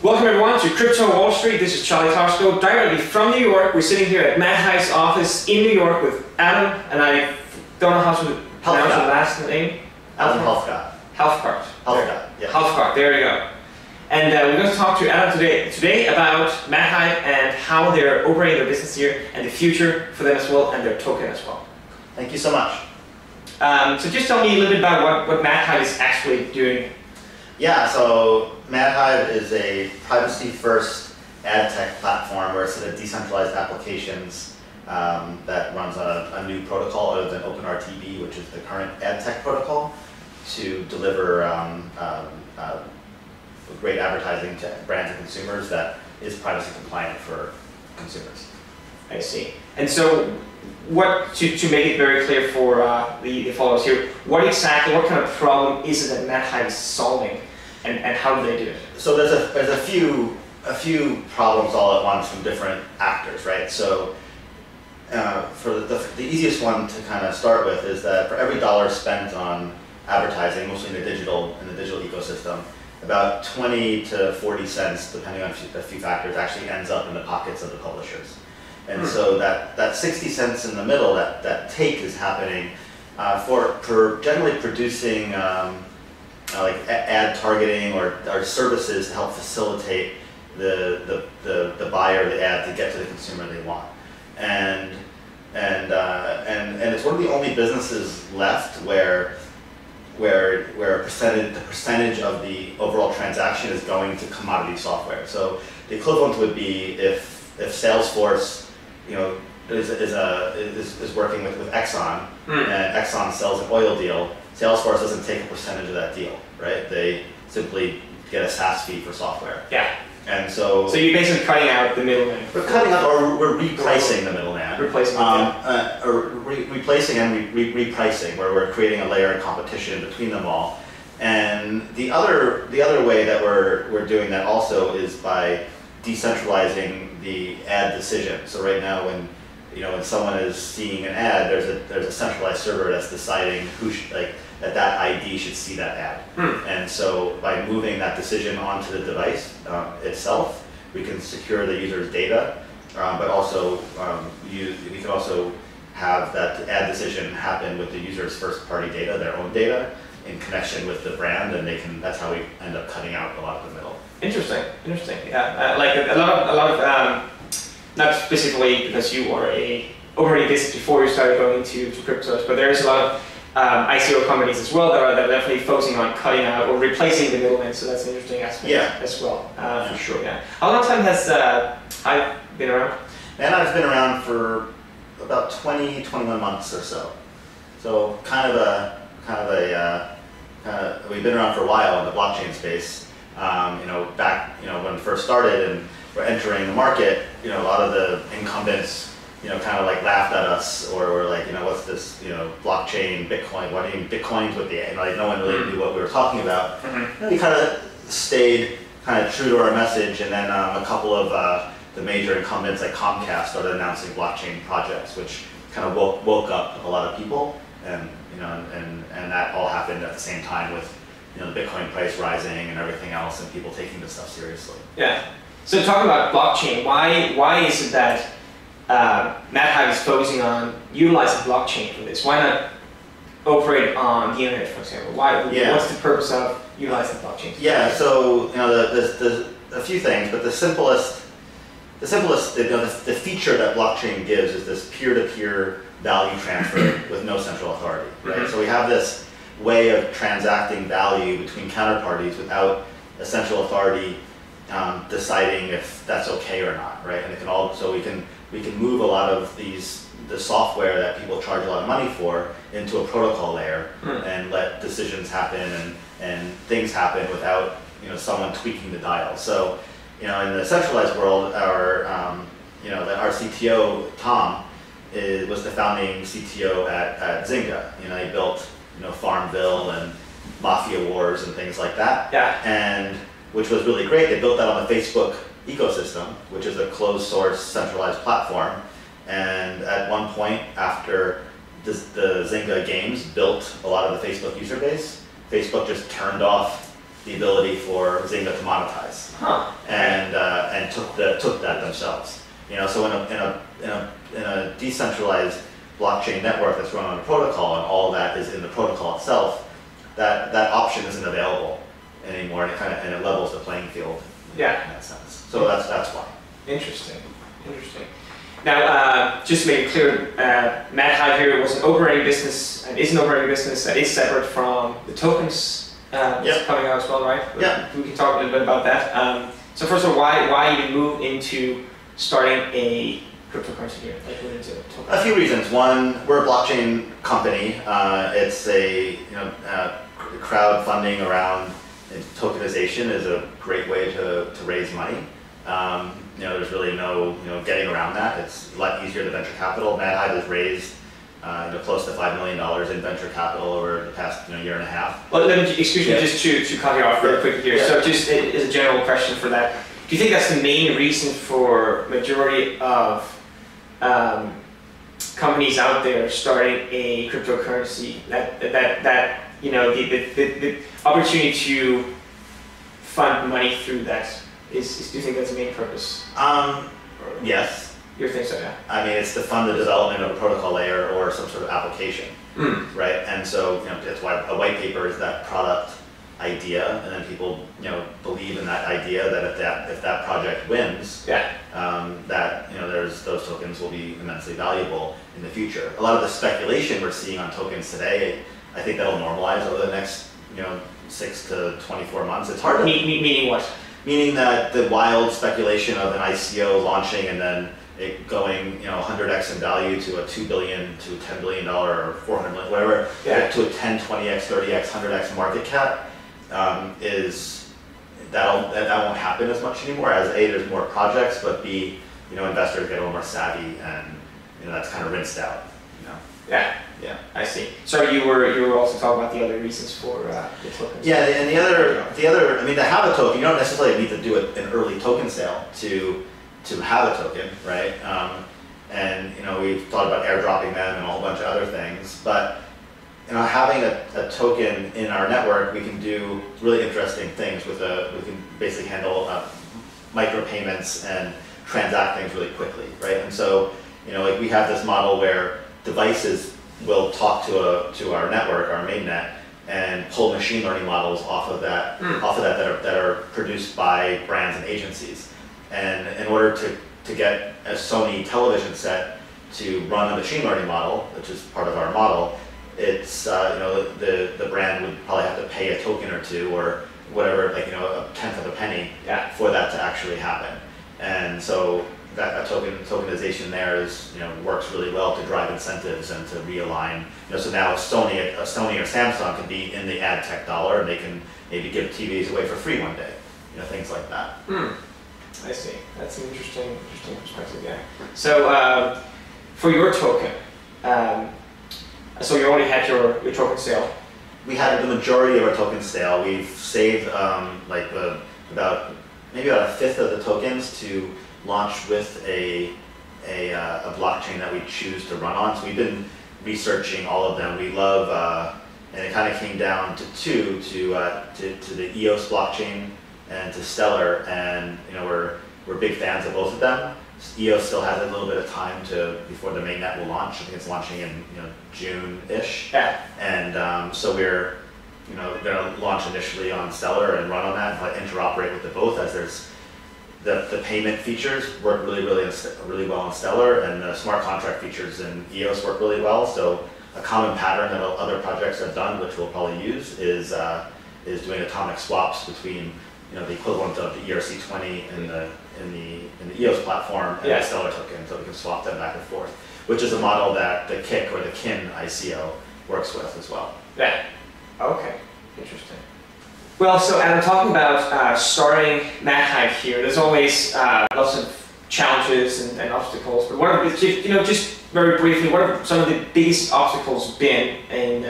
Welcome everyone to Crypto Wall Street. This is Charlie Tosco, directly from New York. We're sitting here at MadHive's office in New York with Adam, and I don't know how to pronounce the last name. Adam Helfgott. Helfgott. Helfgott, yeah. Helfgott, there you go. And we're going to talk to Adam today about MadHive and how they're operating their business here and the future for them as well, and their token as well. Thank you so much. So just tell me a little bit about what MadHive is actually doing. Yeah, so MadHive is a privacy-first ad tech platform where it's a decentralized applications that runs on a new protocol other than OpenRTB, which is the current ad tech protocol, to deliver great advertising to brands and consumers that is privacy compliant for consumers. I see. And so, to make it very clear for the followers here, what kind of problem is it that MadHive is solving, and how do they do it? So there's a few problems all at once from different actors, right? So for the easiest one to kind of start with is that for every dollar spent on advertising, mostly in the digital ecosystem, about 20 to 40 cents, depending on a few factors, actually ends up in the pockets of the publishers. And so that 60 cents in the middle, that take is happening for generally producing like ad targeting or services to help facilitate the buyer of the ad to get to the consumer they want. And it's one of the only businesses left where the percentage of the overall transaction is going to commodity software. So the equivalent would be if Salesforce, is working with Exxon, and Exxon sells an oil deal, Salesforce doesn't take a percentage of that deal, right? They simply get a SaaS fee for software. Yeah. And so you're basically cutting out the middleman. We're cutting out, or we're repricing the middleman. Replacing replacing and repricing, where we're creating a layer of competition between them all. And the other way that we're doing that also is by decentralizing the ad decision. So right now, when someone is seeing an ad, there's a centralized server that's deciding who that ID should see that ad. And so by moving that decision onto the device itself, we can secure the user's data, but also we can also have that ad decision happen with the user's first-party data, their own data, in connection with the brand, and that's how we end up cutting out a lot of the middle. Interesting. Yeah, like a lot of not specifically because you were already business before you started going into cryptos, but there is a lot of ICO companies as well that are definitely focusing on cutting out or replacing the middleman. So that's an interesting aspect as well. For sure. Yeah. How long time has Hive been around? MadHive's been around for about 21 months or so. So we've been around for a while in the blockchain space. Back when we first started and we're entering the market, a lot of the incumbents kind of like laughed at us, or were like, what's this, blockchain, Bitcoin, what do you mean Bitcoins with the, no one really knew what we were talking about. We kind of stayed kind of true to our message, and then a couple of the major incumbents like Comcast started announcing blockchain projects, which kind of woke up a lot of people, and that all happened at the same time with the Bitcoin price rising and everything else, and people taking this stuff seriously. Yeah. So talking about blockchain, why is it that MadHive is focusing on utilizing blockchain for this? Why not operate on the internet, for example? What's the purpose of utilizing blockchain? Yeah. So there's a few things, but the simplest, the feature that blockchain gives is this peer-to-peer value transfer with no central authority, right? So we have this way of transacting value between counterparties without a central authority deciding if that's okay or not, right? And we can move a lot of the software that people charge a lot of money for into a protocol layer and let decisions happen and things happen without someone tweaking the dial. So in the centralized world, our CTO Tom was the founding CTO at Zynga. He built Farmville and Mafia Wars and things like that. Yeah. And which was really great. They built that on the Facebook ecosystem, which is a closed source centralized platform. And at one point, after the Zynga games built a lot of the Facebook user base, Facebook just turned off the ability for Zynga to monetize, and took that themselves. So in a decentralized blockchain network that's run on a protocol, and all that is in the protocol itself, that option isn't available anymore, and it levels the playing field. In that sense. So that's why. Interesting. Now, just to make it clear, MadHive here was an operating business and is an operating business that is separate from the tokens that's coming out as well, right? Yeah. We can talk a little bit about that. So first of all, why even move into starting a cryptocurrency here? Like move into tokens? A few reasons. One, we're a blockchain company. It's a crowdfunding around tokenization is a great way to raise money. There's really no getting around that. It's a lot easier than venture capital. MadHive has raised close to $5 million in venture capital over the past year and a half. Well, excuse me, just to cut you off really quick here. Yeah. So just as a general question for that, do you think that's the main reason for majority of companies out there starting a cryptocurrency? That the opportunity to fund money through that is do you think that's the main purpose? Yes. You think so, yeah? I mean, it's to fund the development of a protocol layer or some sort of application, right? And so that's why a white paper is that product idea, and then people believe in that idea that if that project wins, those tokens will be immensely valuable in the future. A lot of the speculation we're seeing on tokens today, I think that'll normalize over the next 6 to 24 months. It's hard to meaning what? Meaning that the wild speculation of an ICO launching and then it going 100x in value to a $2 billion to $10 billion or $400 million, whatever, to a 10, 20x, 30x, 100x market cap that won't happen as much anymore. As A, there's more projects, but B, investors get a little more savvy, and that's kind of rinsed out. Yeah, I see. So you were also talking about the other reasons for the tokens. Yeah, and the other, I mean, to have a token, you don't necessarily need to do an early token sale to have a token, right? And we've thought about airdropping them and a whole bunch of other things, but having a token in our network, we can do really interesting things we can basically handle micropayments and transact things really quickly, right? And so, like we have this model where devices will talk to our network, our mainnet, and pull machine learning models off of that that are produced by brands and agencies. And in order to get a Sony television set to run a machine learning model, which is part of our model, it's the brand would probably have to pay a token or two or whatever, like a tenth of a penny for that to actually happen. And so that tokenization there works really well to drive incentives and to realign. So now Sony or Samsung can be in the ad tech dollar, and they can maybe give TVs away for free one day. Things like that. I see. That's an interesting perspective. Yeah. So for your token, so you already had your token sale. We had the majority of our token sale. We've saved about a fifth of the tokens to launch with a blockchain that we choose to run on. So we've been researching all of them. We love, and it kind of came down to two, to the EOS blockchain and to Stellar, and we're big fans of both of them. EOS still has a little bit of time before the mainnet will launch. I think it's launching in June-ish. Yeah. And so we're going to launch initially on Stellar and run on that and interoperate with the both, as there's the payment features work really well in Stellar, and the smart contract features in EOS work really well. So a common pattern that other projects have done, which we'll probably use, is doing atomic swaps between the equivalent of the ERC20 in the EOS platform and the Stellar token, so we can swap them back and forth, which is a model that the KIC or the KIN ICO works with as well. Yeah. Okay. Interesting. Well, so Adam, talking about starting MadHive here, there's always lots of challenges and obstacles. But what are just very briefly, what have some of the biggest obstacles been in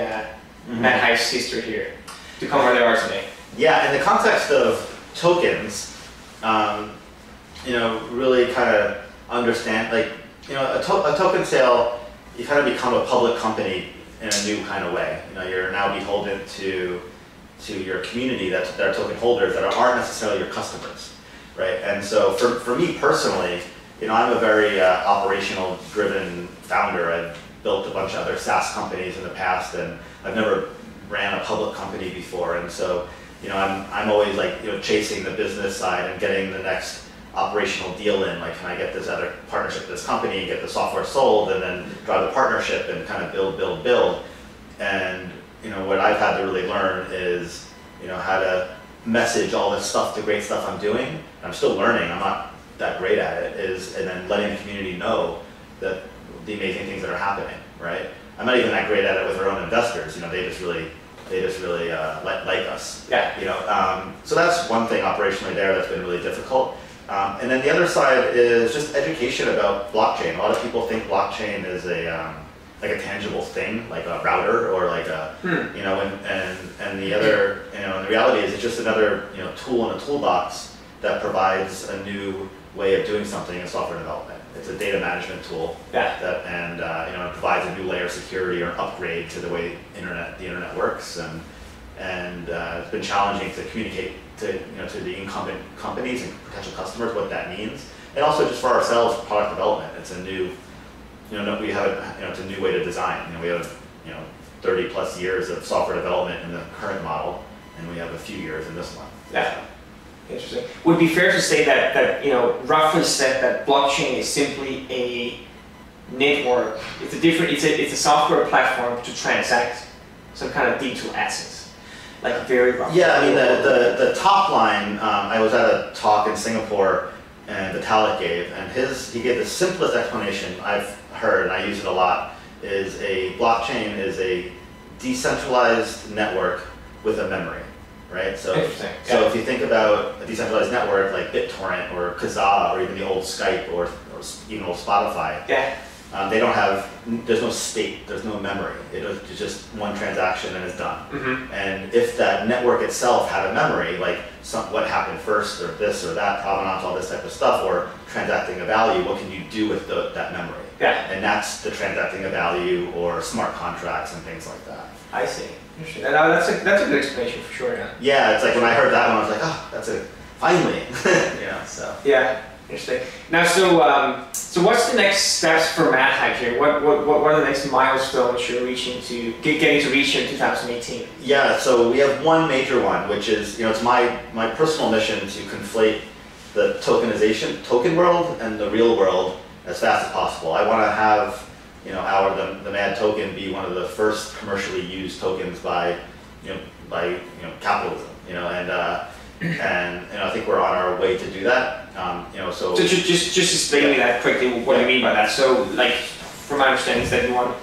MadHive's history here to come where they are today? Yeah, in the context of tokens, really kind of understand, a token sale, you kind of become a public company in a new kind of way. You're now beholden to to your community that are token holders that aren't necessarily your customers, right? And so for me personally, I'm a very operational driven founder. I've built a bunch of other SaaS companies in the past, and I've never ran a public company before. And so, I'm always like, chasing the business side and getting the next operational deal in. Like, can I get this other partnership with this company, get the software sold, and then drive the partnership and kind of build. And, what I've had to really learn is, how to message all this stuff, the great stuff I'm doing. I'm still learning, I'm not that great at it, and then letting the community know that the amazing things that are happening, right? I'm not even that great at it with our own investors. They just really like us. Yeah. So that's one thing operationally there that's been really difficult. And then the other side is just education about blockchain. A lot of people think blockchain is like a tangible thing, like a router or like a, and the other, and the reality is it's just another, tool in a toolbox that provides a new way of doing something in software development. It's a data management tool that, it provides a new layer of security or an upgrade to the way the internet works, and it's been challenging to communicate to the incumbent companies and potential customers what that means, and also just for ourselves, product development. It's a new, we have it's a new way to design. We have 30 plus years of software development in the current model, and we have a few years in this one. Yeah. Interesting. Would it be fair to say that roughly said that blockchain is simply a network? It's a software platform to transact some kind of digital assets, like very roughly. Yeah, I mean the top line. I was at a talk in Singapore, and Vitalik gave, and he gave the simplest explanation I've heard, and I use it a lot. Is a blockchain is a decentralized network with a memory. Right, so if you think about a decentralized network like BitTorrent or Kazaa or even the old Skype or even old Spotify, they don't have, there's no state, there's no memory. It's just one transaction and it's done. Mm-hmm. And if that network itself had a memory, like what happened first or this or that, provenance, all this type of stuff, or transacting a value, what can you do with that memory? Yeah. And that's the transacting a value or smart contracts and things like that. I see. Interesting. That's a good explanation for sure. Yeah. Yeah, it's like when I heard that one, I was like, oh, that's it. Finally. So. Yeah. Interesting. Now, so what's the next steps for MadHive here? What are the next milestones you're getting to reach in 2018? Yeah. So we have one major one, which is it's my personal mission to conflate the token world and the real world as fast as possible. I want to have the MADtoken be one of the first commercially used tokens by capitalism, and I think we're on our way to do that. So just explain me that quickly. What do you mean by that? So, like, from my understanding, is that you want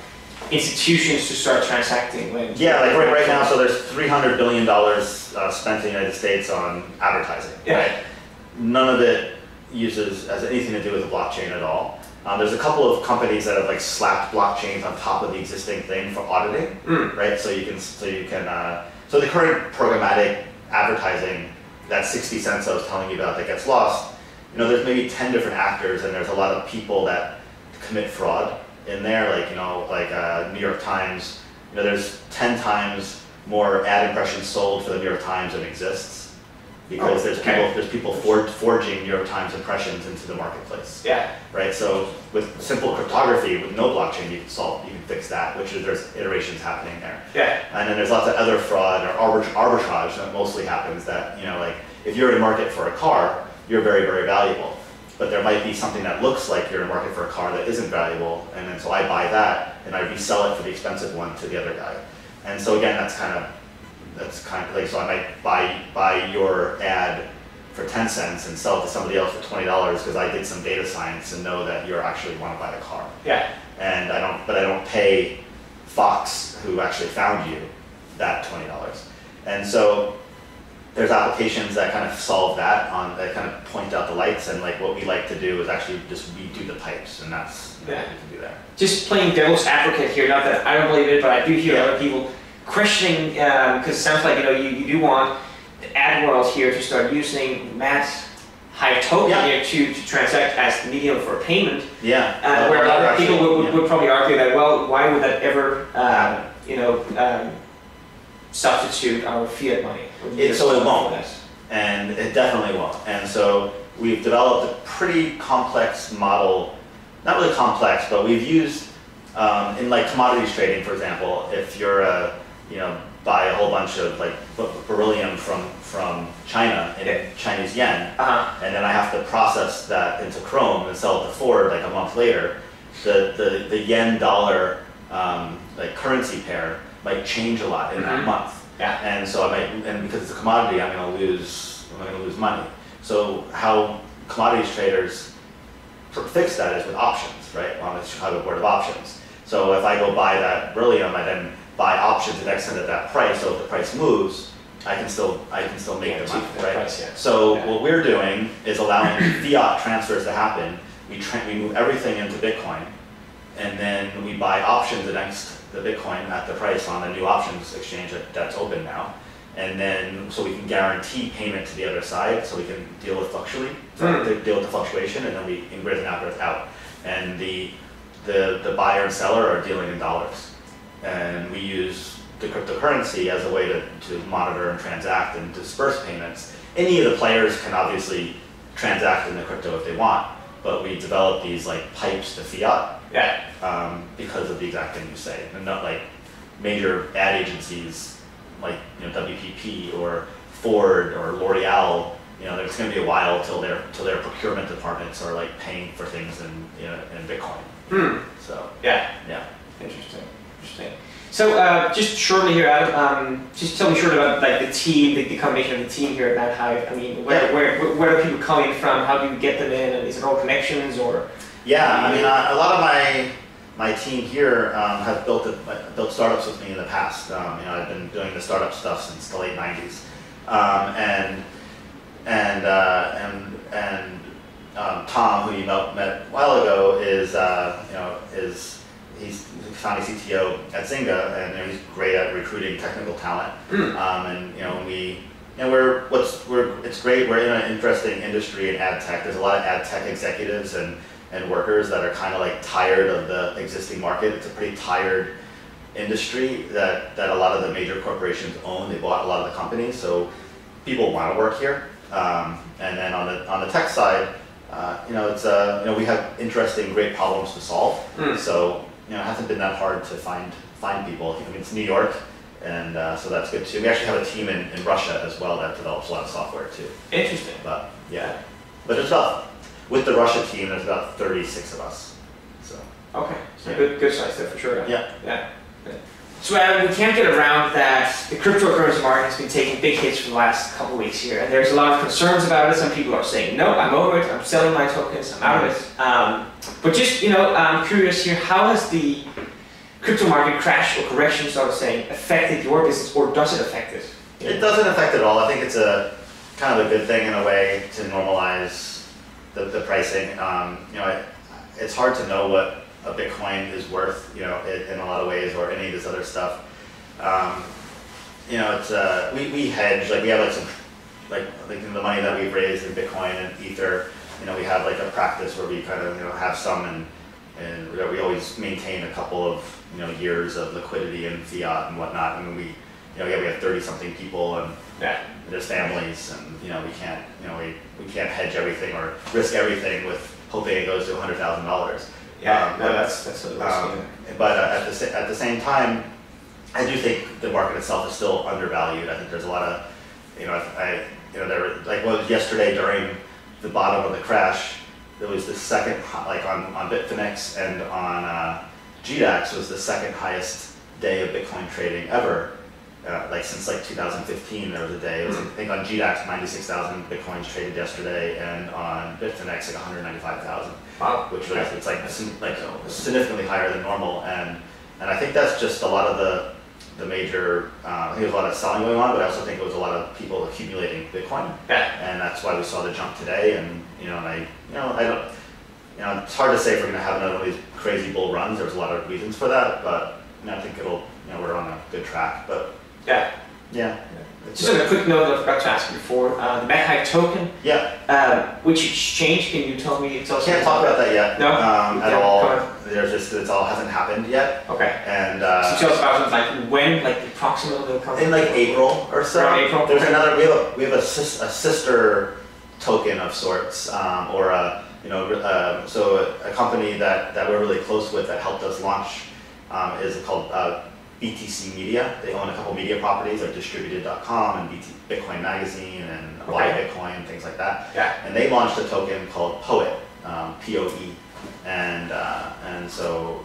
institutions to start transacting? Yeah, like right now, so there's $300 billion spent in the United States on advertising. Yeah. Right? None of it has anything to do with the blockchain at all. There's a couple of companies that have slapped blockchains on top of the existing thing for auditing, right? So the current programmatic advertising, that 60 cents I was telling you about that gets lost, there's maybe 10 different actors, and there's a lot of people that commit fraud in there, like New York Times. There's 10 times more ad impressions sold for the New York Times than exists. Because there's people forging New York Times impressions into the marketplace. Yeah. Right. So with simple cryptography, with no blockchain, you can fix that. There's iterations happening there. Yeah. And then there's lots of other fraud or arbitrage that mostly happens. That like if you're in market for a car, you're very, very valuable. But there might be something that looks like you're in market for a car that isn't valuable, and then so I buy that and I resell it for the expensive one to the other guy. And so again, that's kind of like, so I might buy your ad for 10 cents and sell it to somebody else for $20 because I did some data science and know that you actually want to buy the car. Yeah. And I don't pay Fox, who actually found you, that $20. And so there's applications that kind of solve that, that kind of point out the lights, and like what we like to do is actually just redo the pipes, and that's what we can do there. Just playing devil's advocate here, not that I don't believe it, but I do hear other people questioning, because it sounds like you do want the ad world here to start using MADtoken here to transact as the medium for payment. Yeah. Where a lot of people would probably argue that, well, why would that ever substitute our fiat money. So it won't, and it definitely won't. And so we've developed a pretty complex model, not really complex, but we've used in like commodities trading, for example, if you're buy a whole bunch of like beryllium from China in Chinese yen, and then I have to process that into Chrome and sell it to Ford like a month later, the yen dollar like currency pair might change a lot in that month. Yeah. And so and because it's a commodity, I'm going to lose money. So how commodities traders fix that is with options, right? On the Chicago Board of Options. So if I go buy that beryllium, I then buy options at X at that price. So if the price moves, I can still make the money, right? Price, yeah. So what we're doing is allowing fiat transfers to happen. We move everything into Bitcoin, and then we buy options against the Bitcoin at the price on the new options exchange that's open now. And then, so we can guarantee payment to the other side, so we can deal with deal with the fluctuation, and then we in out. And the buyer and seller are dealing in dollars. And we use the cryptocurrency as a way to monitor and transact and disperse payments. Any of the players can obviously transact in the crypto if they want, but we develop these like pipes to fiat because of the exact thing you say. And not like major ad agencies like WPP or Ford or L'Oreal, there's going to be a while till their procurement departments are like paying for things in Bitcoin. So yeah, interesting. So just shortly here, Adam, just tell me shortly about like the team, the combination of the team here at MadHive. I mean, where are people coming from? How do you get them in? And is it all connections or? Yeah, I mean, a lot of my team here have built startups with me in the past. I've been doing the startup stuff since the late '90s, Tom, who you met a while ago, he's the founding CTO at Zynga, and he's great at recruiting technical talent. It's great. We're in an interesting industry in ad tech. There's a lot of ad tech executives and workers that are kind of like tired of the existing market. It's a pretty tired industry that a lot of the major corporations own. They bought a lot of the companies, so people want to work here. And then on the tech side, we have interesting, great problems to solve. So it hasn't been that hard to find people. I mean, it's New York, and so that's good too. We actually have a team in Russia as well that develops a lot of software too. Interesting. But there's with the Russia team, there's about 36 of us. So okay, so good size there for sure. Yeah. So we can't get around that the cryptocurrency market has been taking big hits for the last couple of weeks here, and there's a lot of concerns about it. Some people are saying, no, I'm over it, I'm selling my tokens, I'm out of it. But just, I'm curious here, how has the crypto market crash or correction, so I was saying, affected your business, or does it affect it? It doesn't affect it at all. I think it's a kind of a good thing in a way to normalize the pricing. It's hard to know what a Bitcoin is worth, in a lot of ways, or any of this other stuff. It's we hedge, like we have like some the money that we've raised in Bitcoin and Ether. We have like a practice where we kind of have some, and we always maintain a couple of years of liquidity and fiat and whatnot. I mean, we have 30-something people, and there's families, and we can't hedge everything or risk everything with hoping it goes to $100,000. That's a little but at the same time, I do think the market itself is still undervalued. I think there's a lot of, yesterday during the bottom of the crash, there was the second, like on Bitfinex and on GDAX was the second highest day of Bitcoin trading ever. Since 2015, there was a day. It was, I think on GDAX, 96,000 Bitcoins traded yesterday, and on Bitfinex, 195,000. Wow. Which was it's significantly higher than normal, and I think that's just a lot of the major. I think there's a lot of selling going on, but I also think it was a lot of people accumulating Bitcoin, and that's why we saw the jump today. And I don't. It's hard to say if we're going to have another one of these crazy bull runs. There's a lot of reasons for that, but I think we're on a good track. But Yeah. Just on a quick note, I forgot to ask you before, the MadHive token, which exchange, can you tell me? Can't talk about that yet. No? At all. There's just, it all hasn't happened yet. Okay. And so tell us about like when, like the approximate will come? In like April or so. Around April? There's another, we have a sister token of sorts, or a, so a company that we're really close with that helped us launch is called BTC Media. They own a couple media properties like distributed.com and Bitcoin Magazine and Why Bitcoin, things like that. Yeah. And they launched a token called Poet, P-O-E. And so,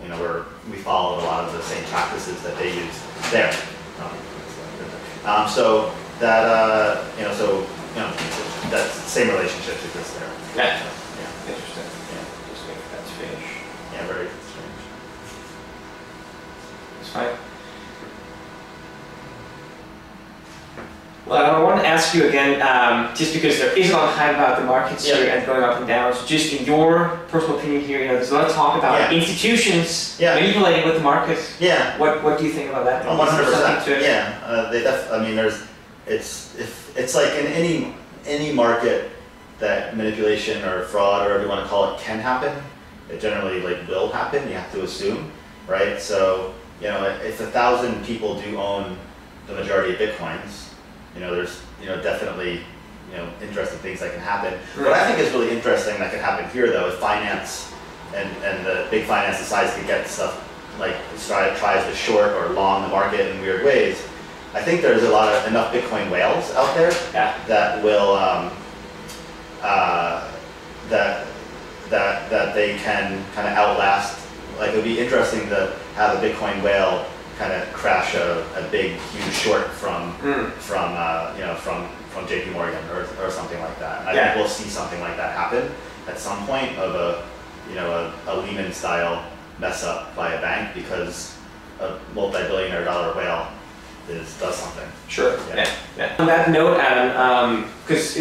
we followed a lot of the same practices that they use there. So that, that same relationship exists there. Yeah. Yeah. Interesting. Yeah. Just wait for that to finish. Yeah, very strange. It's fine. Well, I want to ask you again, just because there is a lot of hype about the markets here and going up and down. So, just in your personal opinion here, there's a lot of talk about institutions manipulating with the market. Yeah. What do you think about that? 100%. Yeah. I mean, it's like in any market that manipulation or fraud or whatever you want to call it can happen. It generally will happen. You have to assume, right? So if 1,000 people do own the majority of Bitcoins, there's definitely interesting things that can happen. What I think is really interesting that can happen here though is finance and the big finance decides to get stuff like tries to short or long the market in weird ways. I think there's enough Bitcoin whales out there that will that they can kind of outlast. Like it would be interesting to have a Bitcoin whale kind of crash a big huge short from JP Morgan or something like that. And I think we'll see something like that happen at some point of a Lehman style mess up by a bank because a multi-billion dollar whale does something. Sure. Yeah. On that note, Adam, because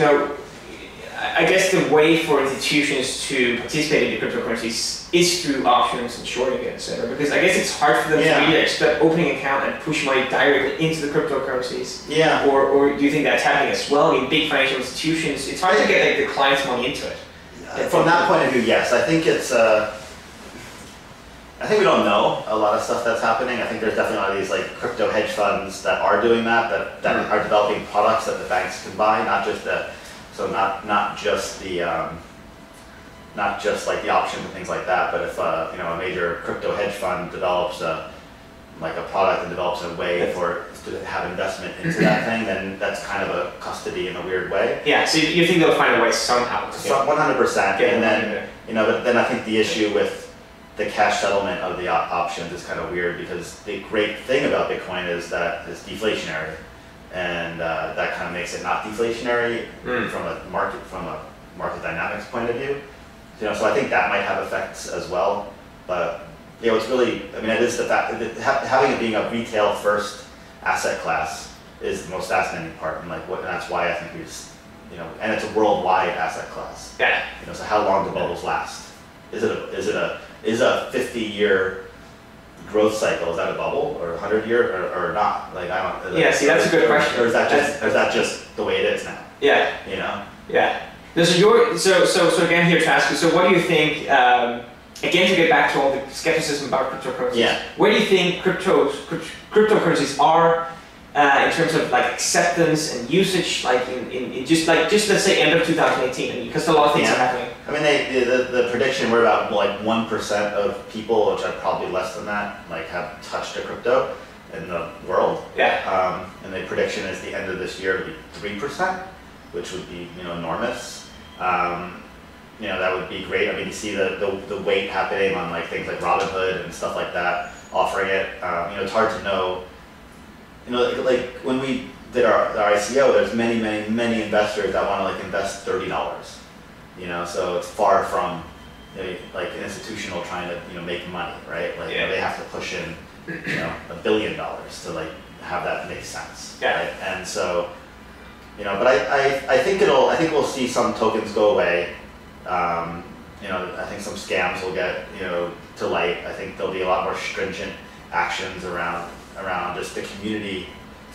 I guess the way for institutions to participate in the cryptocurrencies is through options and shorting it, etc. Because I guess it's hard for them to really expect opening an account and push money directly into the cryptocurrencies. Yeah. Or do you think that's happening as well? I mean, big financial institutions, it's hard to get the client's money into it. From that point of view, yes. I think it's. I think we don't know a lot of stuff that's happening. I think there's definitely a lot of these crypto hedge funds that are doing that are developing products that the banks can buy, not just like the options and things like that, but if a major crypto hedge fund develops a product and develops a way to have investment into that thing, then that's kind of a custody in a weird way. Yeah, so you think they'll find a way somehow. 100%. And then but then I think the issue with the cash settlement of the options is kind of weird because the great thing about Bitcoin is that it's deflationary. And that kind of makes it not deflationary from a market dynamics point of view. So I think that might have effects as well. But it's really, it is the fact that having it being a retail first asset class is the most fascinating part, and that's why I think we just, and it's a worldwide asset class. Yeah. So how long do bubbles last? Is a 50-year growth cycle, is that a bubble or 100-year or not? I don't. Yeah, see, that's a good question. Or is that just the way it is now? Yeah. Yeah. So again here to ask you, so what do you think? Again, to get back to all the skepticism about cryptocurrencies, where do you think cryptocurrencies are in terms of acceptance and usage, in just let's say end of 2018, because a lot of things are happening. I mean, the prediction we're about 1% of people, which are probably less than that, have touched a crypto in the world. Yeah. And the prediction is the end of this year would be 3%, which would be enormous. That would be great. I mean, you see the weight happening on things like Robinhood and stuff like that, offering it. It's hard to know. When we did our ICO, there's many investors that want to invest $30. So it's far from an institutional trying to make money, right? They have to push in $1 billion to have that make sense. Yeah. Right? And so but I think we'll see some tokens go away. I think some scams will get to light. I think there'll be a lot more stringent actions around just the community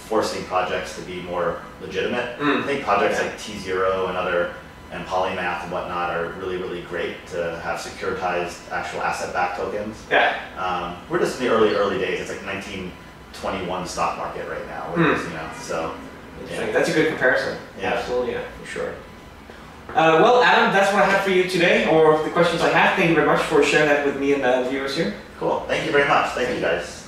forcing projects to be more legitimate. I think projects like T0 and Polymath and whatnot are really, really great to have securitized actual asset-backed tokens. Yeah. We're just in the early days. It's like 1921 stock market right now. So. Yeah. That's a good comparison. Yeah. Absolutely, yeah, for sure. Well, Adam, that's what I have for you today, or the questions I have. Thank you very much for sharing that with me and the viewers here. Cool. Thank you very much. Thank you, guys.